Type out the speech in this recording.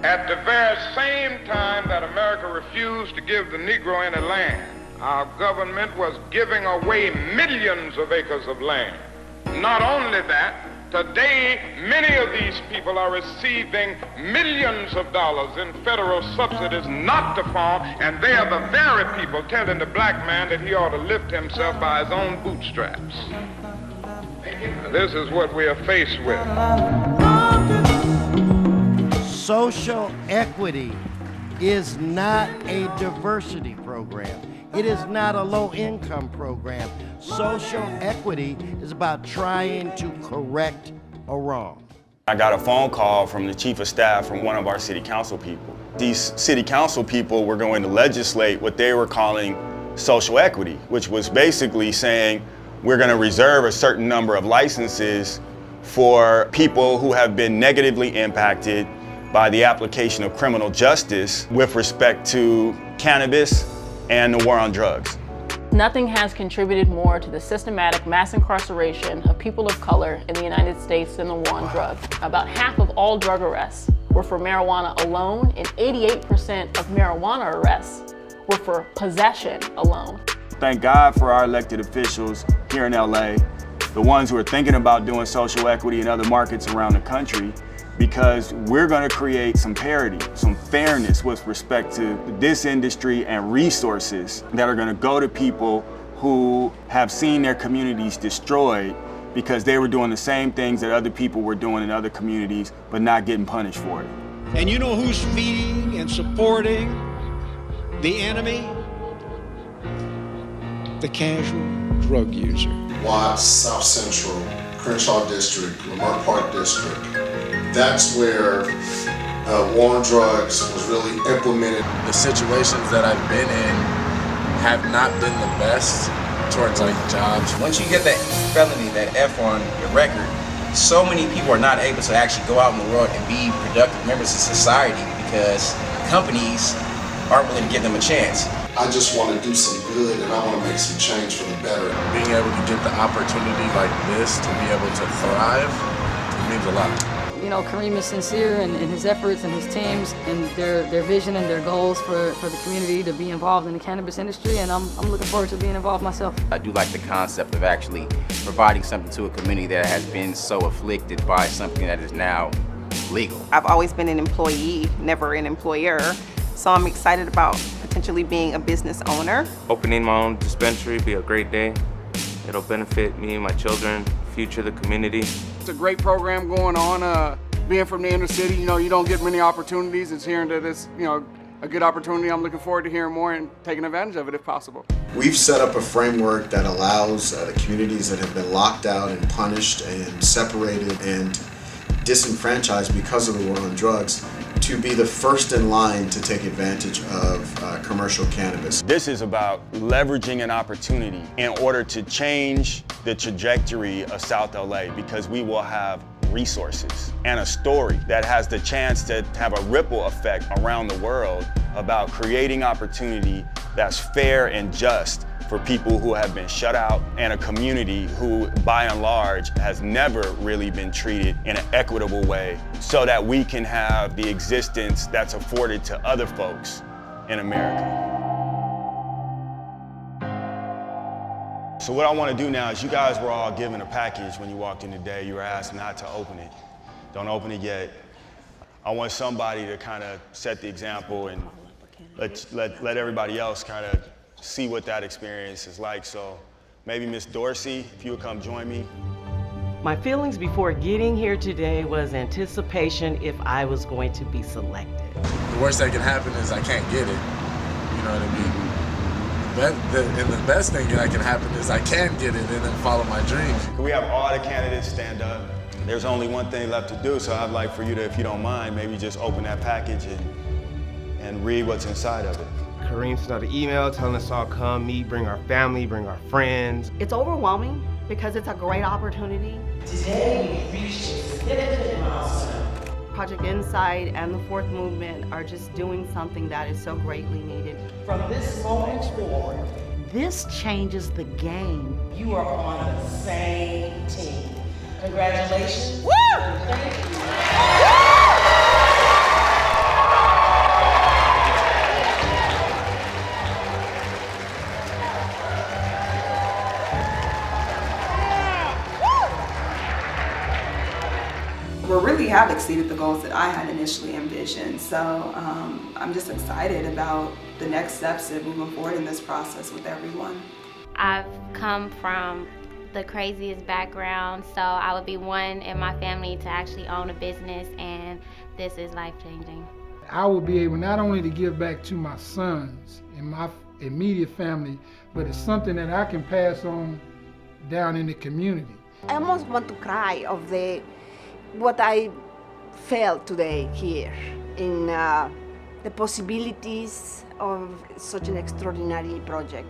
At the very same time that America refused to give the Negro any land, our government was giving away millions of acres of land. Not only that, today many of these people are receiving millions of dollars in federal subsidies not to farm, and they are the very people telling the black man that he ought to lift himself by his own bootstraps. This is what we are faced with. Social equity is not a diversity program. It is not a low-income program. Social equity is about trying to correct a wrong. I got a phone call from the chief of staff from one of our city council people. These city council people were going to legislate what they were calling social equity, which was basically saying we're going to reserve a certain number of licenses for people who have been negatively impacted by the application of criminal justice with respect to cannabis and the war on drugs. Nothing has contributed more to the systematic mass incarceration of people of color in the United States than the war on drugs. About half of all drug arrests were for marijuana alone, and 88% of marijuana arrests were for possession alone. Thank God for our elected officials here in LA, the ones who are thinking about doing social equity in other markets around the country, because we're going to create some parity, some fairness with respect to this industry and resources that are going to go to people who have seen their communities destroyed because they were doing the same things that other people were doing in other communities but not getting punished for it. And you know who's feeding and supporting the enemy? The casual drug user. Watts, South Central, Crenshaw District, Lamar Park District. That's where war on drugs was really implemented. The situations that I've been in have not been the best towards like jobs. Once you get that felony, that F on your record, so many people are not able to actually go out in the world and be productive members of society because companies aren't willing to give them a chance. I just want to do some good and I want to make some change for the better. Being able to get the opportunity like this to be able to thrive, it means a lot. You know, Kareem is sincere in his efforts and his teams and their vision and their goals for the community to be involved in the cannabis industry, and I'm looking forward to being involved myself. I do like the concept of actually providing something to a community that has been so afflicted by something that is now legal. I've always been an employee, never an employer, so I'm excited about potentially being a business owner. Opening my own dispensary would be a great day. It'll benefit me and my children, future the community. It's a great program going on. Being from the inner city, you know, you don't get many opportunities. It's hearing that it's, you know, a good opportunity. I'm looking forward to hearing more and taking advantage of it if possible. We've set up a framework that allows the communities that have been locked out and punished and separated and disenfranchised because of the war on drugs to be the first in line to take advantage of commercial cannabis. This is about leveraging an opportunity in order to change the trajectory of South LA, because we will have resources and a story that has the chance to have a ripple effect around the world about creating opportunity that's fair and just for people who have been shut out and a community who, by and large, has never really been treated in an equitable way, so that we can have the existence that's afforded to other folks in America. So what I want to do now is, you guys were all given a package when you walked in today. You were asked not to open it. Don't open it yet. I want somebody to kind of set the example and let everybody else kind of see what that experience is like. So maybe Miss Dorsey, if you would come join me. My feelings before getting here today was anticipation if I was going to be selected. The worst that can happen is I can't get it. You know what I mean? And the best thing that can happen is I can get it and then follow my dreams. Can we have all the candidates stand up? There's only one thing left to do, so I'd like for you to, if you don't mind, maybe just open that package and read what's inside of it. Kareem sent out an email telling us all come meet, bring our family, bring our friends. It's overwhelming because it's a great opportunity. Today we reached a significant milestone. Project Insight and the 4th Movement are just doing something that is so greatly needed. From this moment forward, this changes the game. You are on the same team. Congratulations. Woo! Thank you. exceeded the goals that I had initially envisioned. So I'm just excited about the next steps of moving forward in this process with everyone. I've come from the craziest background, so I would be one in my family to actually own a business, and this is life-changing. I will be able not only to give back to my sons and my immediate family, but it's something that I can pass on down in the community. I almost want to cry of what I felt today here in the possibilities of such an extraordinary project.